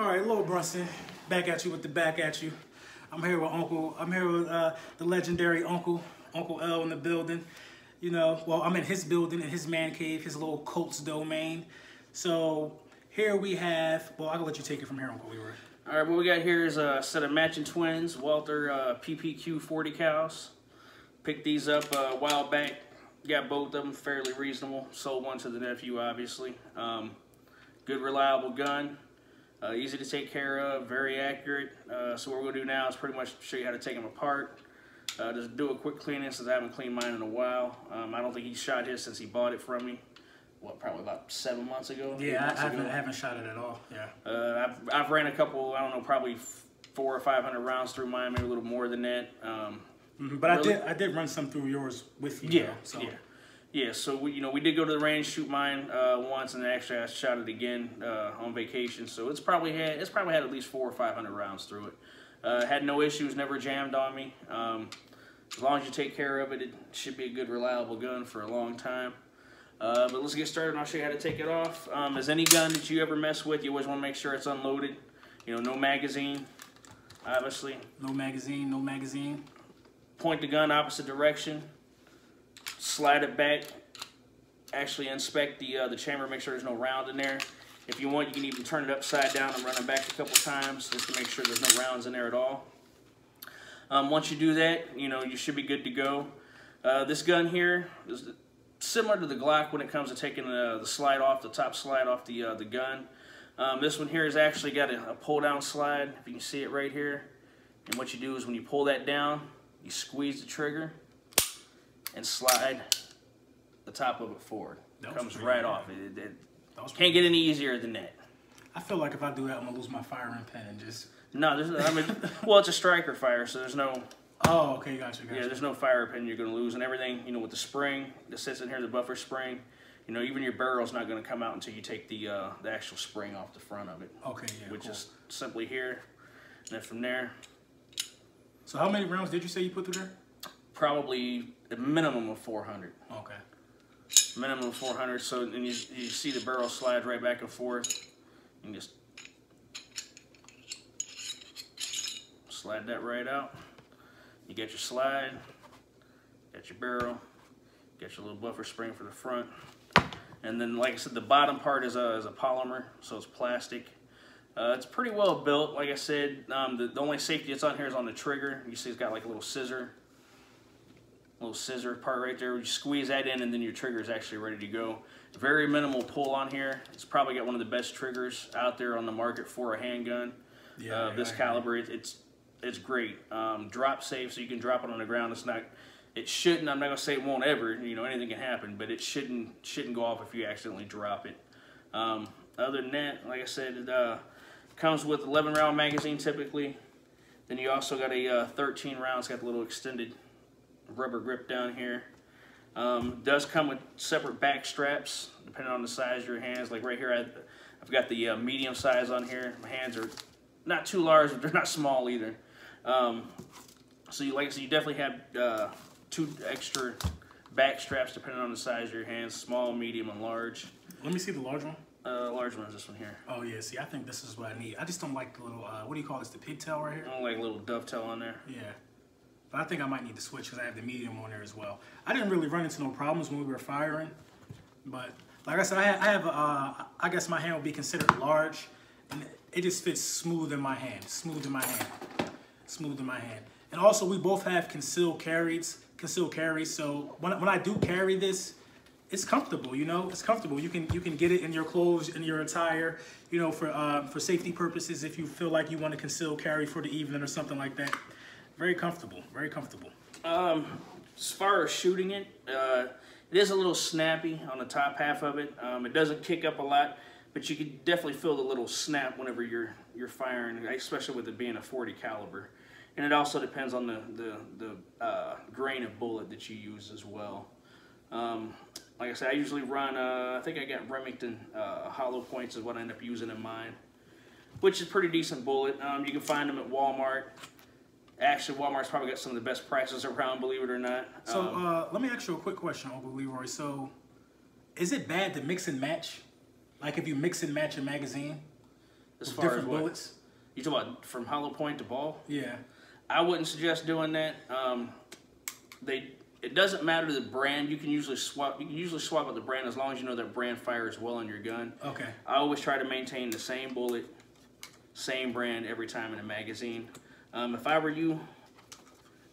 All right, Lil Brunson, back at you with the back at you. I'm here with Uncle. I'm here with the legendary Uncle L in the building. You know, well, I'm in his building, in his man cave, his little Colts domain. So here we have. Well, I'll let you take it from here, Uncle Leroy. All right, what we got here is a set of matching twins, Walther PPQ 40 cals. Picked these up a while back. Got both of them fairly reasonable. Sold one to the nephew, obviously. Good, reliable gun. Easy to take care of, very accurate. So what we're going to do now is pretty much show you how to take them apart. Just do a quick cleaning since I haven't cleaned mine in a while. I don't think he shot his since he bought it from me. What, probably about 7 months ago? Yeah, I haven't shot it at all, yeah. I've ran a couple, I don't know, probably 400 or 500 rounds through mine, maybe a little more than that. But really, I did run some through yours with you. Yeah, though, so. Yeah, so we did go to the range, shoot mine once, and then actually I shot it again on vacation. So it's probably had at least 400 or 500 rounds through it. Had no issues, never jammed on me. As long as you take care of it, it should be a good, reliable gun for a long time. But let's get started, and I'll show you how to take it off. As any gun that you ever mess with, you always want to make sure it's unloaded. You know, no magazine, obviously. No magazine, no magazine. Point the gun opposite direction. Slide it back. Actually inspect the chamber, make sure there's no round in there. If you want, you can even turn it upside down and run it back a couple times just to make sure there's no rounds in there at all. Once you do that, you should be good to go. This gun here is similar to the Glock when it comes to taking the slide off, the top slide off the gun. This one here has actually got a pull down slide, if you can see it right here. And what you do is when you pull that down, you squeeze the trigger and slide the top of it forward. It comes right off. It can't get any easier than that. I feel like if I do that, I'm gonna lose my firing pin and just. No, well, it's a striker fire, so there's no. Oh, okay, gotcha. Yeah, there's no fire pin you're gonna lose, and everything. With the spring that sits in here, the buffer spring. Even your barrel's not gonna come out until you take the actual spring off the front of it. Okay, yeah. Which is simply here, and then from there. So how many rounds did you say you put through there? Probably a minimum of 400. Okay. Minimum of 400. So and you see the barrel slide right back and forth. You can just slide that right out. You get your slide, got your barrel, got your little buffer spring for the front, and then, like I said, the bottom part is a polymer, so it's plastic. It's pretty well built. Like I said, the only safety that's on here is on the trigger. You see it's got like a little scissor part right there. You squeeze that in and then your trigger is actually ready to go. Very minimal pull on here. It's probably got one of the best triggers out there on the market for a handgun. Yeah, this caliber. It's great. Drop safe, so you can drop it on the ground. It shouldn't, I'm not gonna say it won't ever, anything can happen, but it shouldn't go off if you accidentally drop it. Other than that, like I said, it comes with 11 round magazine typically. Then you also got a 13 rounds, got the little extended rubber grip down here. Does come with separate back straps depending on the size of your hands. Like right here, I've got the medium size on here. My hands are not too large, but they're not small either. So you definitely have 2 extra back straps depending on the size of your hands, small, medium, and large. Let me see the large one. Large one is this one here. Oh yeah, see, I think this is what I need. I just don't like the little, what do you call this, the pigtail right here? I don't like a little dovetail on there. Yeah. But I think I might need to switch because I have the medium on there as well. I didn't really run into no problems when we were firing. But like I said, I guess my hand would be considered large. And it just fits smooth in my hand. Smooth in my hand. Smooth in my hand. And also we both have concealed carries. So when I do carry this, it's comfortable, it's comfortable. You can get it in your clothes, in your attire, for safety purposes if you feel like you want to conceal carry for the evening or something like that. Very comfortable, very comfortable. As far as shooting it, it is a little snappy on the top half of it. It doesn't kick up a lot, but you can definitely feel the little snap whenever you're firing, especially with it being a 40 caliber. And it also depends on the grain of bullet that you use as well. Like I said, I usually run, I think I got Remington hollow points is what I end up using in mine, which is a pretty decent bullet. You can find them at Walmart. Actually, Walmart's probably got some of the best prices around, believe it or not. So let me ask you a quick question, Uncle Leroy. So is it bad to mix and match? Like if you mix and match a magazine? As far different as what? bullets? You talk about from hollow point to ball? Yeah. I wouldn't suggest doing that. It doesn't matter the brand. You can usually swap. You can usually swap out the brand as long as you know that brand fires well on your gun. Okay. I always try to maintain the same bullet, same brand every time in a magazine. If I were you,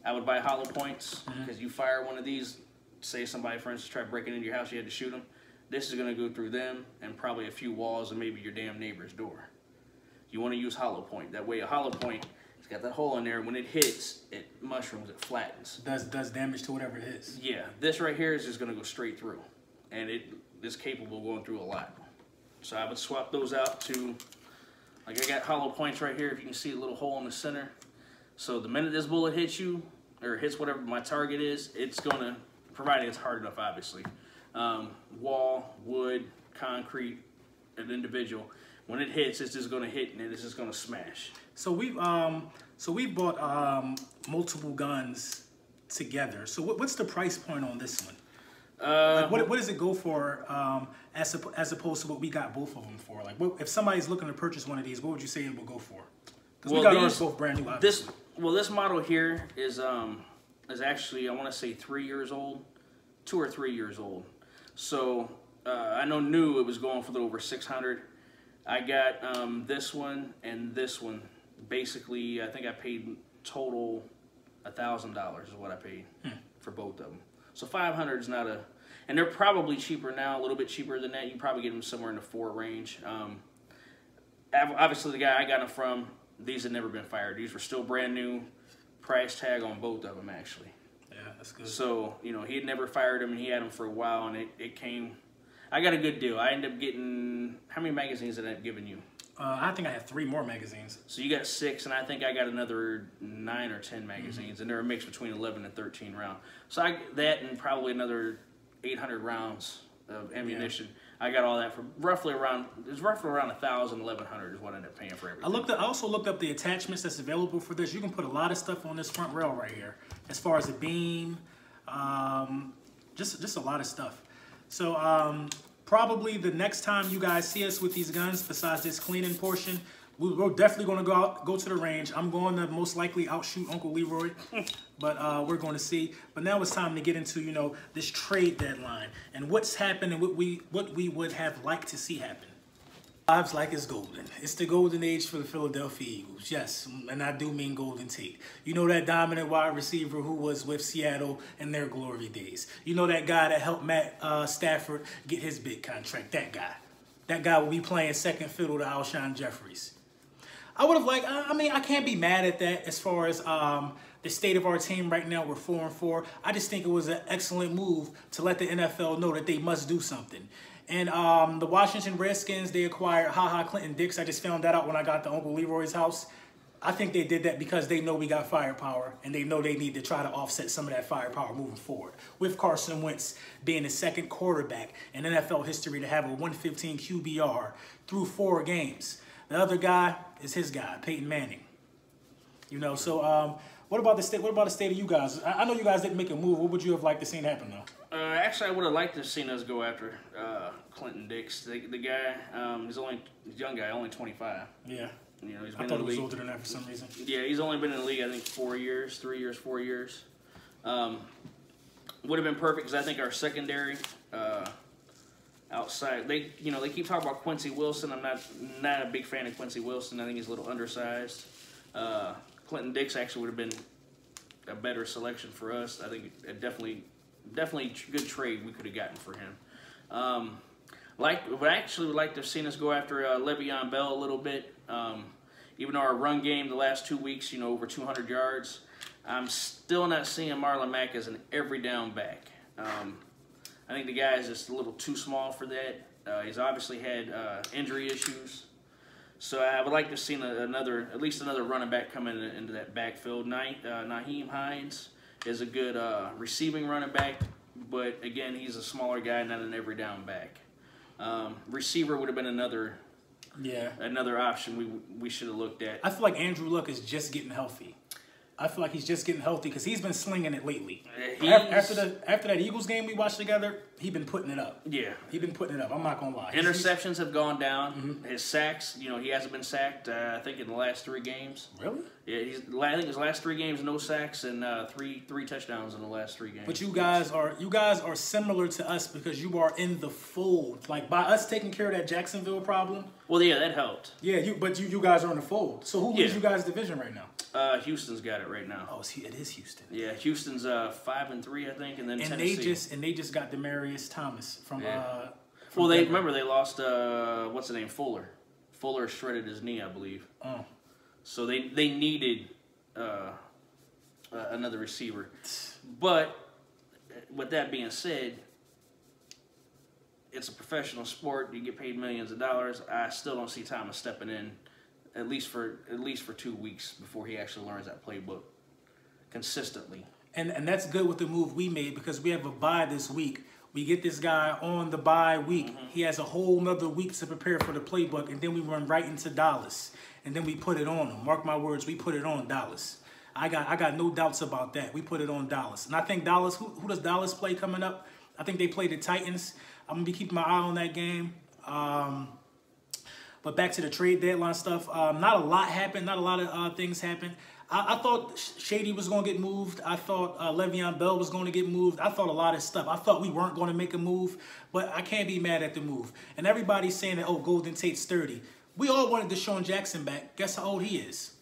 I would buy hollow points because you fire one of these. Say somebody, for instance, tried breaking into your house, you had to shoot them. This is going to go through them and probably a few walls and maybe your damn neighbor's door. You want to use hollow point. That way, a hollow point, it's got that hole in there. When it hits, it mushrooms, it flattens. Does damage to whatever it is. Yeah, this right here is just going to go straight through, and it is capable of going through a lot. So I would swap those out to, like I got hollow points right here. If you can see a little hole in the center. So the minute this bullet hits you, or hits whatever my target is, it's going to, provided it's hard enough, obviously. Wall, wood, concrete, an individual. When it hits, it's just going to hit and it's just going to smash. So we bought multiple guns together. So what's the price point on this one? Like what does it go for as opposed to what we got both of them for? Like if somebody's looking to purchase one of these, what would you say it would go for? Because we got ours both brand new. Obviously. This model here is actually, I want to say 3 years old, 2 or 3 years old. So I know new it was going for a little over 600. I got this one and this one. Basically, I think I paid total $1,000 is what I paid for both of them. So 500 is not a, and they're probably cheaper now, a little bit cheaper than that. You probably get them somewhere in the 4 range. Obviously, the guy I got them from, these had never been fired. These were still brand new, price tag on both of them actually. Yeah, that's good. So he had never fired them, and he had them for a while, and it came. I got a good deal. I ended up getting, how many magazines did I have given you? I think I have 3 more magazines. So you got 6, and I think I got another 9 or 10 magazines, and they're a mix between 11 and 13 rounds. So I that and probably another 800 rounds of ammunition. Yeah. I got all that for roughly around 1,000, 1,100 is what I ended up paying for everything. I also looked up the attachments that's available for this. You can put a lot of stuff on this front rail right here, as far as a beam, just a lot of stuff. So probably the next time you guys see us with these guns, besides this cleaning portion, we're definitely going to go to the range. I'm going to most likely outshoot Uncle Leroy, but we're going to see. But now it's time to get into, this trade deadline and what's happened and what we would have liked to see happen. Lives like it's golden. It's the golden age for the Philadelphia Eagles. Yes, and I do mean Golden Tate. You know that dominant wide receiver who was with Seattle in their glory days. You know that guy that helped Matt Stafford get his big contract. That guy. That guy will be playing second fiddle to Alshon Jeffries. I would have liked, I can't be mad at that as far as the state of our team right now. We're 4-4. I just think it was an excellent move to let the NFL know that they must do something. And the Washington Redskins, they acquired Clinton Dix. I just found that out when I got to Uncle Leroy's house. I think they did that because they know we got firepower, and they know they need to try to offset some of that firepower moving forward. With Carson Wentz being the second quarterback in NFL history to have a 115 QBR through 4 games. The other guy is his guy, Peyton Manning. So what about the state of you guys? I know you guys didn't make a move. What would you have liked to see happen though? Actually, I would have liked to have seen us go after Clinton Dix. The guy, he's a young guy, only 25. Yeah. He's been I thought he was older than that for some reason. Yeah, he's only been in the league, I think, 4 years, 3 years, 4 years. Would have been perfect because I think our secondary outside, they keep talking about Quincy Wilson. I'm not a big fan of Quincy Wilson. I think he's a little undersized. Clinton Dix actually would have been a better selection for us. I think definitely good trade we could have gotten for him. I actually would like to have seen us go after Le'Veon Bell a little bit. Even though our run game the last 2 weeks, over 200 yards, I'm still not seeing Marlon Mack as an every down back. I think the guy is just a little too small for that. He's obviously had injury issues. So I would like to see at least another running back come into that backfield. Nyheim Hines is a good receiving running back, but again, he's a smaller guy, not an every down back. Receiver would have been another option we should have looked at. I feel like Andrew Luck is just getting healthy. I feel like he's just getting healthy because he's been slinging it lately. He's- After that Eagles game we watched together, he been putting it up. Yeah. He been putting it up. I'm not gonna lie. Interceptions have gone down. His sacks, you know, he hasn't been sacked. I think in the last 3 games. Really? Yeah, I think his last 3 games no sacks and three touchdowns in the last 3 games. But you guys are similar to us because you are in the fold. Like by us taking care of that Jacksonville problem. Well, yeah, that helped. Yeah, but you guys are in the fold. So who leads Yeah. you guys' division right now? Houston's got it right now. Oh, it is Houston. Yeah, Houston's 5-3, I think, and then And Tennessee. they just got Demarius Thomas from Yeah. from Well, they Denver. lost what's the name, Fuller. Fuller shredded his knee, I believe. Oh. So they needed another receiver. But with that being said, it's a professional sport. You get paid millions of dollars. I still don't see Thomas stepping in at least for 2 weeks before he actually learns that playbook consistently. And that's good with the move we made because we have a bye this week. We get this guy on the bye week. He has a whole nother week to prepare for the playbook, and then we run right into Dallas. And then we put it on him. Mark my words, we put it on Dallas. I got no doubts about that. We put it on Dallas. And I think Dallas, who does Dallas play coming up? I think they play the Titans. I'm going to be keeping my eye on that game. But back to the trade deadline stuff, not a lot happened. Not a lot of things happened. I thought Shady was going to get moved. I thought Le'Veon Bell was going to get moved. I thought a lot of stuff. I thought we weren't going to make a move, but I can't be mad at the move. And everybody's saying that, oh, Golden Tate's 30. We all wanted Deshaun Jackson back. Guess how old he is?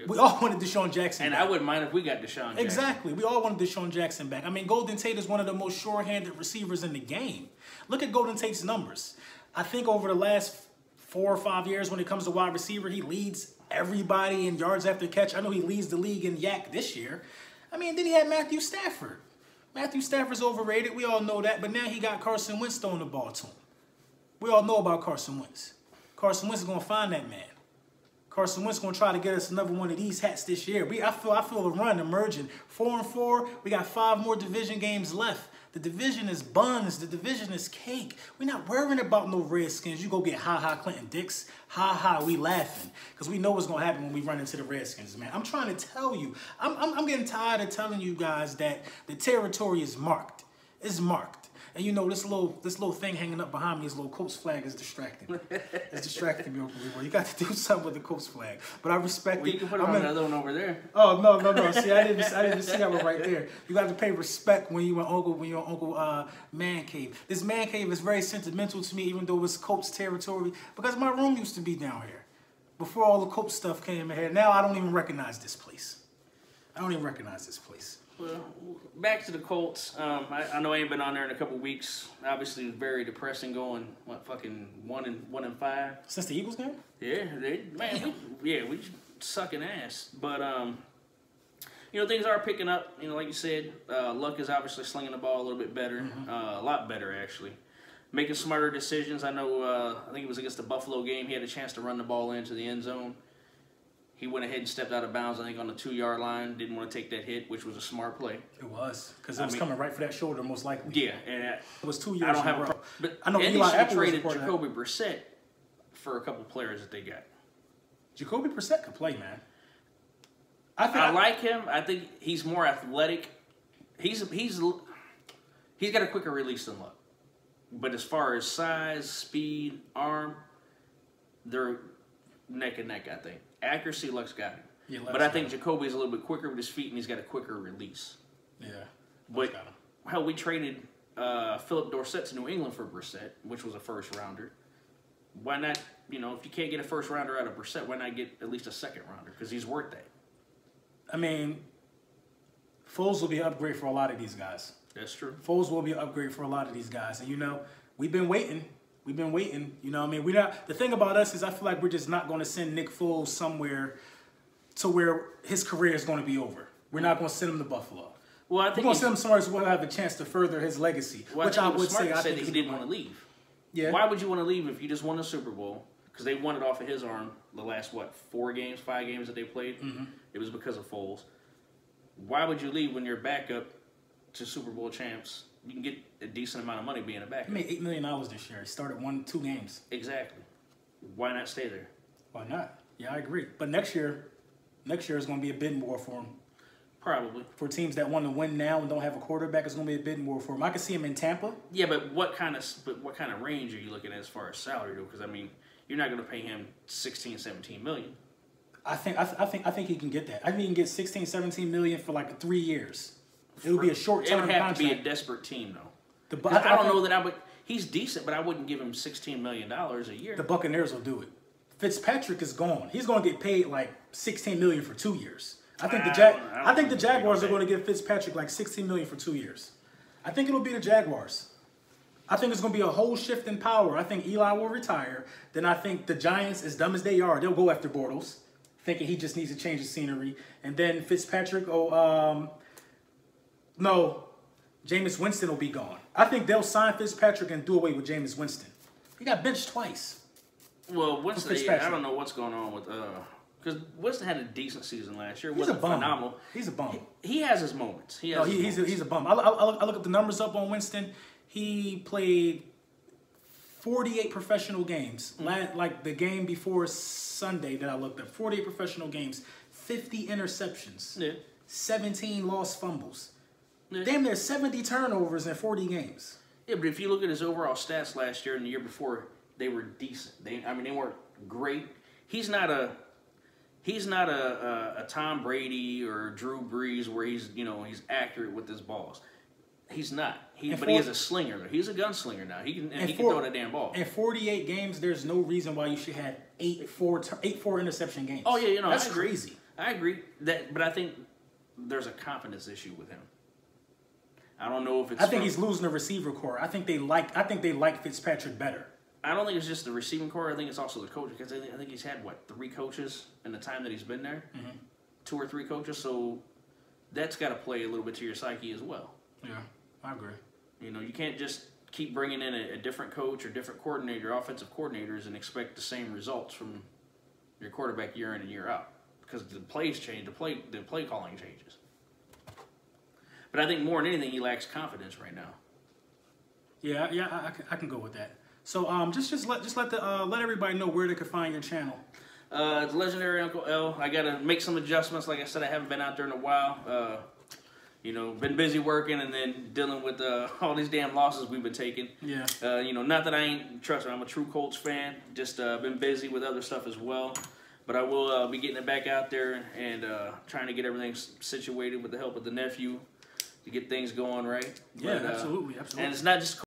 We all wanted Deshaun Jackson back. I wouldn't mind if we got Deshaun Jackson. Exactly. We all wanted Deshaun Jackson back. I mean, Golden Tate is one of the most sure-handed receivers in the game. Look at Golden Tate's numbers. I think over the last 4 or 5 years when it comes to wide receiver, he leads everybody in yards after catch. I know he leads the league in yak this year. I mean, then he had Matthew Stafford. Matthew Stafford's overrated. We all know that. But now he got Carson Wentz throwing the ball to him. We all know about Carson Wentz. Carson Wentz is going to find that man. Carson Wentz going to try to get us another one of these hats this year. I feel a run emerging. 4-4. We got 5 more division games left. The division is buns. The division is cake. We're not worrying about no Redskins. You go get Clinton Dix. We laughing. Because we know what's going to happen when we run into the Redskins, man. I'm trying to tell you. I'm getting tired of telling you guys that the territory is marked. It's marked. And you know, this little thing hanging up behind me, this little Colts flag is distracting me. It's distracting me over here. You got to do something with the Colts flag. But I respect it. You can put on another one over there. Oh, no. See, I didn't see that one right there. You got to pay respect when you're Uncle Man Cave. This Man Cave is very sentimental to me, even though it's Colts territory, because my room used to be down here before all the Colts stuff came in here. Now I don't even recognize this place. Well, back to the Colts. I know I ain't been on there in a couple weeks. Obviously, it was very depressing going, fucking 1-5. Since the Eagles game? Yeah, we sucking ass. But, you know, things are picking up. You know, like you said, Luck is obviously slinging the ball a little bit better. A lot better, actually. Making smarter decisions. I know, I think it was against the Buffalo game. He had a chance to run the ball into the end zone. He went ahead and stepped out of bounds, I think, on the 2-yard line. Didn't want to take that hit, which was a smart play. It was, because it was coming right for that shoulder, most likely. Yeah, and it was 2 years I don't have in a row. But I know and Eli they should have Apple was traded a part of that. Jacoby Brissett for a couple players that they got. Jacoby Brissett could play, man. I like him. I think he's more athletic. He's got a quicker release than Luck. But as far as size, speed, arm, they're neck and neck, I think. Accuracy, Luck's got him. Yeah, but I think Jacoby's a little bit quicker with his feet, and he's got a quicker release. Yeah. But hell, we traded Philip Dorsett to New England for Brissett, which was a first-rounder. Why not, you know, if you can't get a first-rounder out of Brissett, why not get at least a second-rounder? Because he's worth that. I mean, Foles will be an upgrade for a lot of these guys. That's true. Foles will be an upgrade for a lot of these guys. And, you know, we've been waiting. You know what I mean? The thing about us is I feel like we're just not going to send Nick Foles somewhere to where his career is going to be over. We're not going to send him to Buffalo. Well, I think we're going to send him somewhere so we'll have a chance to further his legacy. Well, which I would say I think he didn't want to leave. Yeah. Why would you want to leave if you just won the Super Bowl? Because they won it off of his arm the last, 5 games that they played? It was because of Foles. Why would you leave when you're backup to Super Bowl champs? You can get a decent amount of money being a backup. He made $8 million this year. He started 2 games. Exactly. Why not stay there? Why not? Yeah, I agree. But next year is going to be a bid more for him. Probably. For teams that want to win now and don't have a quarterback, it's going to be a bit more for him. I can see him in Tampa. Yeah, but what kind of range are you looking at as far as salary though? Because I mean, you're not going to pay him 16, 17 million. I think he can get that. I think he can get 16, 17 million for like 3 years. It would be a short-term contract. It would have to be a desperate team though. I don't know that I would. He's decent, but I wouldn't give him $16 million a year. The Buccaneers will do it. Fitzpatrick is gone. He's going to get paid like $16 million for 2 years. I think the Jaguars are going to give Fitzpatrick like $16 million for 2 years. I think it'll be the Jaguars. I think it's going to be a whole shift in power. I think Eli will retire. Then I think the Giants, as dumb as they are, they'll go after Bortles, thinking he just needs to change the scenery. And then Fitzpatrick, Jameis Winston will be gone. I think they'll sign Fitzpatrick and do away with Jameis Winston. He got benched twice. Well, Winston, I don't know what's going on with because Winston had a decent season last year. He's a bum. Phenomenal. He's a bum. He has his moments. He's a bum. I look up the numbers up on Winston. He played 48 professional games. Like the game before Sunday that I looked at. 48 professional games, 50 interceptions, 17 lost fumbles. Yeah. Damn, there's 70 turnovers in 40 games. Yeah, but if you look at his overall stats last year and the year before, they were decent. They weren't great. He's not a Tom Brady or Drew Brees where he's accurate with his balls. He's not. But he is a slinger. He's a gunslinger now. He can throw that damn ball. In 48 games, there's no reason why you should have 4 interception games. Oh yeah, that's crazy. I agree but I think there's a confidence issue with him. I don't know if it's. I think he's losing the receiver core. I think they like Fitzpatrick better. I don't think it's just the receiving core. I think it's also the coach because I think he's had 3 coaches in the time that he's been there, 2 or 3 coaches. So that's got to play a little bit to your psyche as well. Yeah, I agree. You can't just keep bringing in a different coach or different coordinator, offensive coordinators, and expect the same results from your quarterback year in and year out because the plays change, the play calling changes. But I think more than anything, he lacks confidence right now. Yeah, I can go with that. So just let everybody know where they can find your channel. The Legendary Uncle L. I gotta make some adjustments. Like I said, I haven't been out there in a while. Been busy working and then dealing with all these damn losses we've been taking. Yeah. Not that I ain't, trust me, I'm a true Colts fan. Just been busy with other stuff as well. But I will be getting it back out there and trying to get everything situated with the help of the nephew to get things going right. Yeah, absolutely. And it's not just